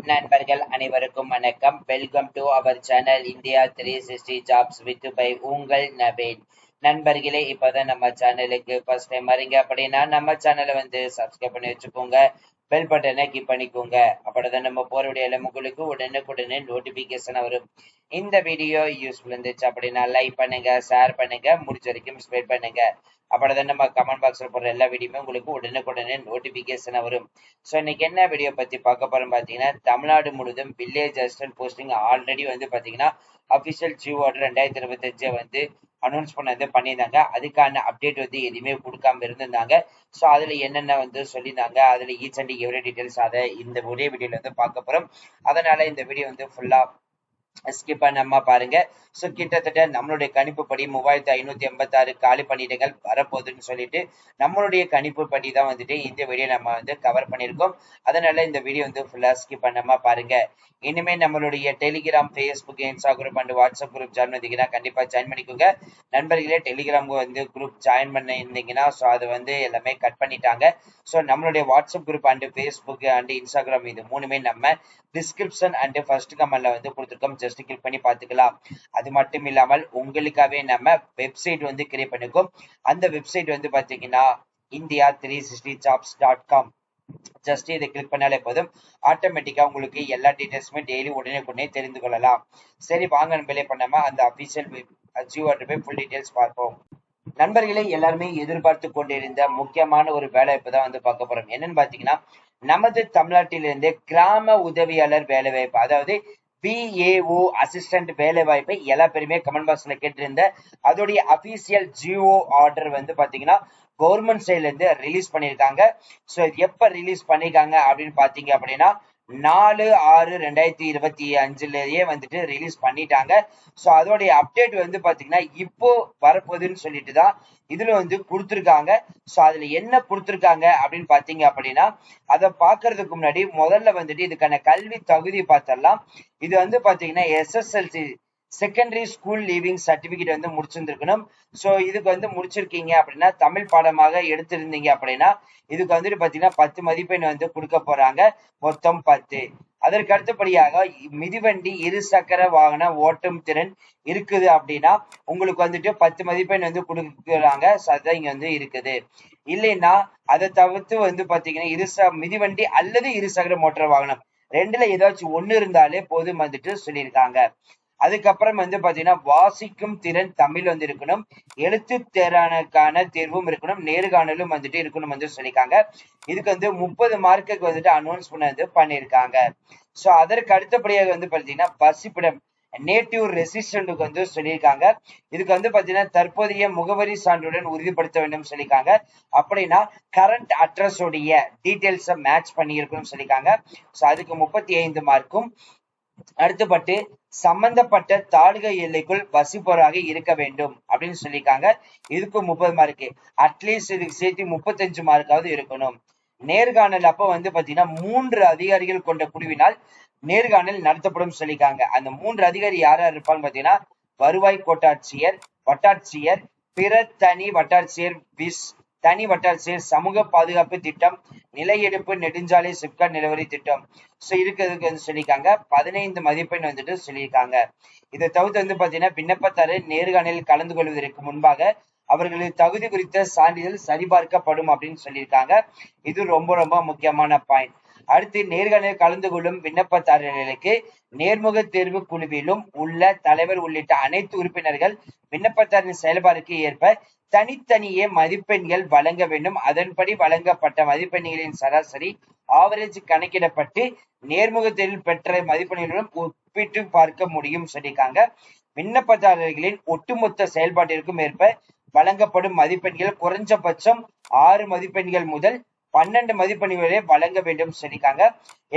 நண்பர்கள் அனைவருக்கும் வணக்கம். Welcome to our channel India 360 jobs with by உங்கள் நவீன். நண்பர்களே, இப்பதான் நம்ம சேனலுக்கு ஃபர்ஸ்ட் டைம் வரீங்க அப்படின்னா நம்ம சேனலை சப்ஸ்கிரைப் பண்ணி வச்சுக்கோங்க. பெல் பட்டனை கிளிக் பண்ணிக்கோங்க. அப்படிதான் நம்ம போற வீடியோல உங்களுக்கு உடனுக்குடனே நோட்டிபிகேஷன் வரும். இந்த வீடியோ யூஸ்ஃபுல் இருந்துச்சு அப்படின்னா லைக் பண்ணுங்க, ஷேர் பண்ணுங்க, முடிஞ்ச வரைக்கும் ஸ்ப்ரெட் பண்ணுங்க. அப்படிதான் நம்ம கமெண்ட் பாக்ஸ்ல போடுற எல்லா வீடியோமே உங்களுக்கு உடனுக்குடனே நோட்டிபிகேஷன் வரும். ஸோ இன்னைக்கு என்ன வீடியோ பத்தி பார்க்க போறோம் பார்த்தீங்கன்னா, தமிழ்நாடு முழுவதும் வில்லேஜ் அசிஸ்டன்ட் போஸ்டிங் ஆல்ரெடி பார்த்தீங்கன்னா அபிஷியல் ஜியோ ஆர்டர் 2025 அனௌன்ஸ் பண்ணியிருந்தாங்க. அதுக்கான அப்டேட் எதுவுமே கொடுக்காம இருந்திருந்தாங்க. ஸோ அதுல என்னென்ன சொல்லியிருந்தாங்க, அதுல ஈச் அண்ட் எவ்ரி டீடைல்ஸ் அதை இந்த ஒரே வீடியோல பார்க்க போறோம். அதனால இந்த வீடியோ ஃபுல்லா ஸ்கிப் பண்ணாம பாருங்க. ஸோ கிட்டத்தட்ட நம்மளுடைய கணிப்புப்படி 3586 காலி பணியிடங்கள் வரப்போகுதுன்னு சொல்லிட்டு நம்மளுடைய கணிப்புப்படி தான் இந்த வீடியோ நம்ம கவர் பண்ணியிருக்கோம். அதனால இந்த வீடியோ ஃபுல்லா ஸ்கிப் பண்ணாம பாருங்க. இனிமே நம்மளுடைய Telegram, Facebook, Insta group and WhatsApp group join பண்ணிங்கன்னா கண்டிப்பா ஜாயின் பண்ணிக்கோங்க. நண்பர்களே, டெலிகிராம் குரூப் ஜாயின் பண்ணியிருந்தீங்கன்னா ஸோ அது எல்லாமே கட் பண்ணிட்டாங்க. ஸோ நம்மளுடைய WhatsApp group and Facebook and Instagram இது மூணுமே நம்ம டிஸ்கிரிப்ஷன் அண்ட் ஃபர்ஸ்ட் கமெண்ட்ல கொடுத்துருக்கோம். ஜஸ்ட் கிளிக் பண்ணி பார்த்துக்கலாம். அது மட்டும் இல்லாமல் உங்களுக்காகவே நம்ம வெப்சைட் கிரியேட் பண்ணிருக்கோம். அந்த வெப்சைட் பாத்தீங்கன்னா india360jobs.com. ஜஸ்ட் இதை கிளிக் பண்ணாலே போதும், ஆட்டோமேட்டிக்கா உங்களுக்கு எல்லா டீடைல்ஸுமே டெய்லி உடனே தெரிந்து கொள்ளலாம். சரி, வாங்க நம்ம பண்ணாம அந்த official Jio order full details பார்ப்போம். நண்பர்களே, எல்லாருமே எதிர்பார்த்து கொண்டிருந்த முக்கியமான ஒரு வேலைவாய்ப்பு தான் பார்க்க போறோம். என்னன்னு பாத்தீங்கன்னா, நமது தமிழ்நாட்டிலிருந்து கிராம உதவியாளர் வேலைவாய்ப்பு, அதாவது BAO அசிஸ்டன்ட் வேலை வாய்ப்பை எல்லா பேருமே கமெண்ட் பாக்ஸ்ல கேட்டிருந்த அதோடைய அபிஷியல் ஜியோ ஆர்டர் பாத்தீங்கன்னா கவர்மெண்ட் சைட்ல இருந்து ரிலீஸ் பண்ணிருக்காங்க. சோ எப்ப ரிலீஸ் பண்ணிருக்காங்க அப்படின்னு பாத்தீங்க அப்படின்னா 4/6/2025 ரிலீஸ் பண்ணிட்டாங்க. சோ அதோடைய அப்டேட் பாத்தீங்கன்னா இப்போ வரப்போகுதுன்னு சொல்லிட்டு தான் இதுல கொடுத்துருக்காங்க. சோ அதுல என்ன கொடுத்துருக்காங்க அப்படின்னு பாத்தீங்க அப்படின்னா, அதை பாக்குறதுக்கு முன்னாடி முதல்ல இதுக்கான கல்வி தகுதி பார்த்தரலாம். இது பாத்தீங்கன்னா SSLC secondary school leaving certificate முடிச்சிருந்திருக்கணும். சோ இதுக்கு முடிச்சிருக்கீங்க அப்படின்னா, தமிழ் பாடமாக எடுத்திருந்தீங்க அப்படின்னா இதுக்கு பாத்தீங்கன்னா 10 மதிப்பெண் கொடுக்க போறாங்க. மொத்தம் 10. அதற்கு அடுத்தபடியாக மிதிவண்டி இருசக்கர வாகன ஓட்டும் திறன் இருக்குது அப்படின்னா உங்களுக்கு 10 மதிப்பெண் கொடுக்குறாங்க. அதுதான் இங்க இருக்குது. இல்லைன்னா அதை தவிர்த்து பாத்தீங்கன்னா மிதிவண்டி அல்லது இருசக்கர மோட்டார் வாகனம் ரெண்டுல ஏதாச்சும் ஒண்ணு இருந்தாலே போதும் சொல்லியிருக்காங்க. அதுக்கப்புறம் பாத்தீங்கன்னா வாசிக்கும் திறன் தமிழ் இருக்கணும். எழுத்து திறனுக்கான தேர்வும் இருக்கணும். நேர்காணலும் இருக்கணும் சொல்லியிருக்காங்க. இதுக்கு 30 மார்க்குக்கு அனௌன்ஸ் பண்ணியிருக்காங்க. சோ அதற்கு அடுத்தபடியாக பாத்தீங்கன்னா வசிப்பிடம் நேட்டிவ் ரெசிஸ்டன்ட்க்கு சொல்லியிருக்காங்க. இதுக்கு பாத்தீங்கன்னா தற்போதைய முகவரி சான்றுடன் உறுதிப்படுத்த வேண்டும் சொல்லியிருக்காங்க. அப்படின்னா கரண்ட் அட்ரஸ் உடைய டீடைல்ஸ மேட்ச் பண்ணியிருக்கணும்னு சொல்லியிருக்காங்க. சோ அதுக்கு 35 மார்க்கும், அடுத்தபட்டு சம்பந்தப்பட்ட தாலுகை எல்லைக்குள் வசிப்பவராக இருக்க வேண்டும் அப்படின்னு சொல்லியிருக்காங்க. இதுக்கு 30 மார்க்கு. அட்லீஸ்ட் இதுக்கு சேர்த்து 35 மார்க்காவது இருக்கணும். நேர்காணல் அப்ப பாத்தீங்கன்னா 3 அதிகாரிகள் கொண்ட குழுவினால் நேர்காணல் நடத்தப்படும் சொல்லியிருக்காங்க. அந்த 3 அதிகாரி யார் யார் இருப்பாங்க பாத்தீங்கன்னா, வருவாய் கோட்டாட்சியர், வட்டாட்சியர், பிற தனி வட்டாட்சியர், தனி வட்டாட்சியர், சமூக பாதுகாப்பு திட்டம், நிலையெடுப்பு நெடுஞ்சாலை சிப்காட் நிலவரி திட்டம். சோ இருக்கிறதுக்கு சொல்லியிருக்காங்க. 15 மதிப்பெண் சொல்லியிருக்காங்க. இதை தவிர்த்து பாத்தீங்கன்னா விண்ணப்பதாரர் நேர்காணலில் கலந்து கொள்வதற்கு முன்பாக அவர்களது தகுதி குறித்த சான்றிதழ் சரிபார்க்கப்படும் அப்படின்னு சொல்லியிருக்காங்க. இது ரொம்ப ரொம்ப முக்கியமான பாயிண்ட். அடுத்து நேர்காணலில் கலந்து கொள்ளும் விண்ணப்பதாரர்களுக்கு நேர்முக தேர்வு குழுவிலும் உள்ள தலைவர் உள்ளிட்ட அனைத்து உறுப்பினர்கள் விண்ணப்பதாரின் செயல்பாடுக்கு ஏற்ப தனித்தனியே மதிப்பெண்கள் வழங்க வேண்டும். அதன்படி வழங்கப்பட்ட மதிப்பெண்களின் சராசரி ஆவரேஜ் கணக்கிடப்பட்டு நேர்முக தேர்வில் பெற்ற மதிப்பெண்களுடன் ஒப்பிட்டு பார்க்க முடியும் சொல்லியிருக்காங்க. விண்ணப்பதாரர்களின் ஒட்டுமொத்த செயல்பாட்டிற்கும் ஏற்ப வழங்கப்படும் மதிப்பெண்கள் குறைஞ்சபட்சம் 6 மதிப்பெண்கள் முதல் 12 மதிப்பெண்கள் வரை வழங்க வேண்டும் சொல்லியிருக்காங்க.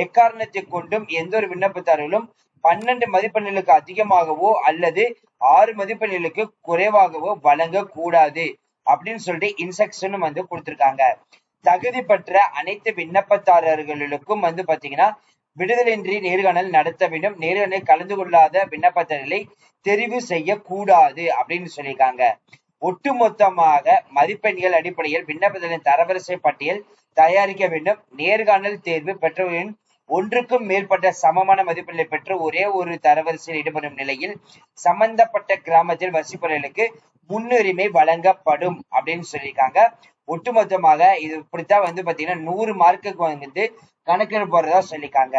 எக்காரணத்தை கொண்டும் எந்த ஒரு விண்ணப்பதாரர்களும் 12 மதிப்பெண்களுக்கு அதிகமாகவோ அல்லது 6 மதிப்பெண்களுக்கு குறைவாகவோ வழங்க கூடாது அப்படின்னு சொல்லிட்டு இன்ஸ்ட்ரக்ஷனும் கொடுத்திருக்காங்க. தகுதி பெற்ற அனைத்து விண்ணப்பதாரர்களுக்கும் பாத்தீங்கன்னா விடுதலையின்றி நேர்காணல் நடத்த வேண்டும். நேர்காணலில் கலந்து கொள்ளாத விண்ணப்பதாரர்களை தெரிவு செய்யக்கூடாது அப்படின்னு சொல்லியிருக்காங்க. ஒட்டுமொத்தமாக மதிப்பெண்கள் அடிப்படையில் விண்ணப்பதாரர்களின் தரவரிசை பட்டியல் தயாரிக்க வேண்டும். நேர்காணல் தேர்வு பெற்றவர்களின் ஒன்றுக்கும் மேற்பட்ட சமமான மதிப்பெண்களை பெற்று ஒரே ஒரு தரவரிசையில் ஈடுபடும் நிலையில் சம்பந்தப்பட்ட கிராமத்தில் வசிப்பவர்களுக்கு முன்னுரிமை வழங்கப்படும் அப்படின்னு சொல்லியிருக்காங்க. ஒட்டுமொத்தமாக இது இப்படித்தான் வந்து பாத்தீங்கன்னா 100 மார்க்குக்கு வந்து கணக்கில் போறதா சொல்லியிருக்காங்க.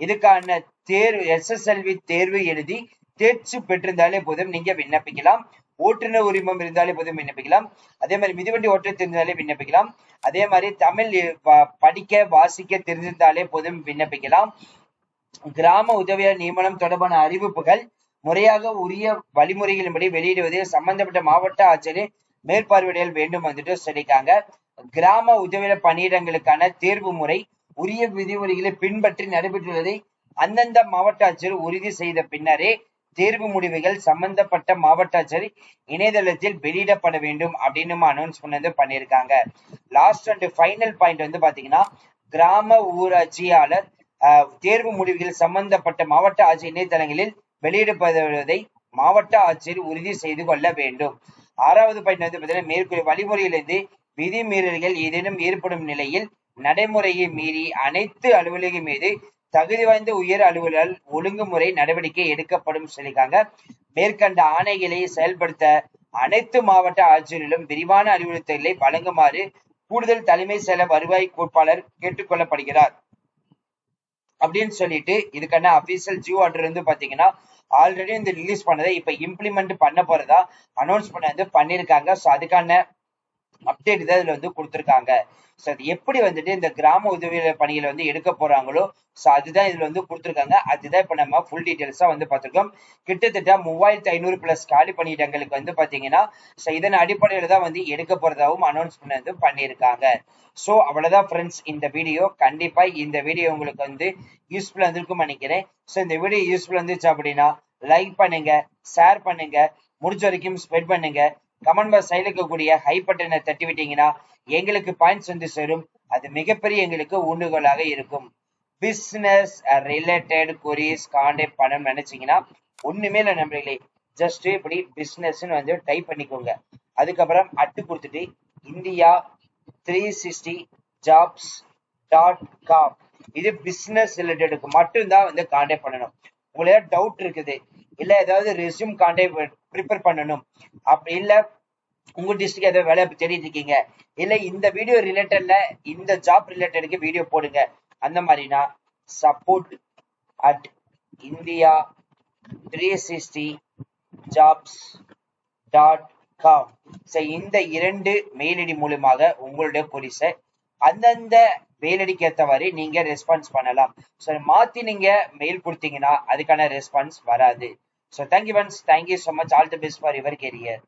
இதுக்கான தேர்வு SSLV தேர்வு எழுதி தேர்ச்சி பெற்றிருந்தாலே போதும் நீங்க விண்ணப்பிக்கலாம். ஓட்டுநர் உரிமம் இருந்தாலே போதும் விண்ணப்பிக்கலாம். அதே மாதிரி மிதிவண்டி ஓட்ட தெரிந்தாலே விண்ணப்பிக்கலாம். அதே மாதிரி தமிழ் படிக்க வாசிக்க தெரிந்திருந்தாலே போதும் விண்ணப்பிக்கலாம். கிராம உதவியாளர் நியமனம் தொடர்பான அறிவிப்புகள் முறையாக உரிய வழிமுறைகளின்படி வெளியிடுவது சம்பந்தப்பட்ட மாவட்ட ஆட்சியர் மேற்பார்வையிடல் வேண்டும் வந்துட்டு சொல்லியிருக்காங்க. கிராம உதவியாளர் பணியிடங்களுக்கான தேர்வு முறை உரிய விதிமுறைகளை பின்பற்றி நடைபெற்றுள்ளதை அந்தந்த மாவட்ட ஆட்சியர் உறுதி செய்த பின்னரே தேர்வு முடிவுகள் சம்பந்தப்பட்ட மாவட்ட ஆட்சியர் இணையதளத்தில் வெளியிடப்பட வேண்டும் அப்படின்னு அனௌன்ஸ்மெண்ட் பண்ணியிருக்காங்க. லாஸ்ட் அண்ட் ஃபைனல் பாயிண்ட் வந்து பாத்தீங்கன்னா கிராம ஊராட்சியாளர் தேர்வு முடிவுகள் சம்பந்தப்பட்ட மாவட்ட ஆட்சியர் இணையதளங்களில் வெளியிடப்படுவதை மாவட்ட ஆட்சியர் உறுதி செய்து கொள்ள வேண்டும். 6வது பாயிண்ட் வந்து பாத்தீங்கன்னா மேற்கூறிய வழிமுறையிலிருந்து விதிமீறல்கள் ஏதேனும் ஏற்படும் நிலையில் நடைமுறையை மீறி அனைத்து அலுவலகம் மீது தகுதி வாய்ந்த உயர் அலுவலர் ஒழுங்குமுறை நடவடிக்கை எடுக்கப்படும் சொல்லியிருக்காங்க. மேற்கண்ட ஆணைகளை செயல்படுத்த அனைத்து மாவட்ட ஆட்சியர்களும் விரிவான அறிவுறுத்தல்களை வழங்குமாறு கூடுதல் தலைமை செயலர் வருவாய் கோட்பாளர் கேட்டுக்கொள்ளப்படுகிறார் அப்படின்னு சொல்லிட்டு இதுக்கான அபிஷியல் ஜியோ ஆர்டர் வந்து பாத்தீங்கன்னா ஆல்ரெடி இந்த ரிலீஸ் பண்ணதை இப்ப இம்ப்ளிமெண்ட் பண்ண போறதா அனௌன்ஸ் பண்ண வந்து பண்ணிருக்காங்க. ஸோ அதுக்கான அப்டேட் தான் இதுல வந்து கொடுத்துருக்காங்க. ஸோ அது எப்படி வந்துட்டு இந்த கிராம உதவியாளர் பணிகளை வந்து எடுக்க போறாங்களோ ஸோ அதுதான் இதுல வந்து கொடுத்துருக்காங்க. அதுதான் இப்ப நம்ம ஃபுல் டீடைல்ஸா வந்து பார்த்திருக்கோம். கிட்டத்தட்ட 3500 பிளஸ் காலி பணியிடங்களுக்கு வந்து பாத்தீங்கன்னா ஸோ இதன் அடிப்படையில தான் வந்து எடுக்க போறதாவும் அனௌன்ஸ் பண்ண வந்து பண்ணியிருக்காங்க. ஸோ அவ்வளவுதான் ஃப்ரெண்ட்ஸ் இந்த வீடியோ. கண்டிப்பா இந்த வீடியோ உங்களுக்கு வந்து யூஸ்ஃபுல்லா இருந்திருக்கும் நினைக்கிறேன். ஸோ இந்த வீடியோ யூஸ்ஃபுல்லா இருந்துச்சு அப்படின்னா லைக் பண்ணுங்க, ஷேர் பண்ணுங்க, முடிஞ்ச வரைக்கும் ஸ்ப்ரெட் பண்ணுங்க. கமெண்ட் பாக்ஸ் சைடுல இருக்கக்கூடிய ஹை பட்டனை தட்டி விட்டீங்கன்னா எங்களுக்கு பாயிண்ட்ஸ் வந்து சேரும். அது மிகப்பெரிய எங்களுக்கு ஊண்டுகோலாக இருக்கும். பிசினஸ் ரிலேட்டட் கொரிஸ் கான்டாக்ட் பண்ணணும்னு நினைச்சீங்கன்னா ஒண்ணுமே இல்லை நண்பர்களே, ஜஸ்ட் இப்படி பிசினஸ்ன்னு வந்து டைப் பண்ணிக்கோங்க. அதுக்கப்புறம் அட்டு கொடுத்துட்டு India360jobs.com இது பிசினஸ் ரிலேட்டடுக்கு மட்டும்தான் வந்து கான்டாக்ட் பண்ணணும். உங்களுக்கு ஏதாவது டவுட் இருக்குது, இல்ல ஏதாவது ரெஸ்யூம் கான்டாக்ட் ப்ரிப்பேர் பண்ணணும், அப்படி இல்ல உங்க டிஸ்ட்ரிக்ட் ஏதாவது வேலை தேடிட்டு இருக்கீங்க, இல்ல இந்த வீடியோ ரிலேட்டட்ல இந்த ஜாப் ரிலேட்டடுக்கு வீடியோ போடுங்க அந்த மாதிரினா support@India360jobs.com இந்த 2 மெயில் ஐடி மூலமாக உங்களுடைய கொரிஸை அந்தந்த மெயில் ஐடிக்கு ஏற்றவாறு நீங்க ரெஸ்பான்ஸ் பண்ணலாம். ஸோ மாத்தி நீங்க மெயில் கொடுத்தீங்கன்னா அதுக்கான ரெஸ்பான்ஸ் வராது. So thank you friends, thank you so much, all the best for your career.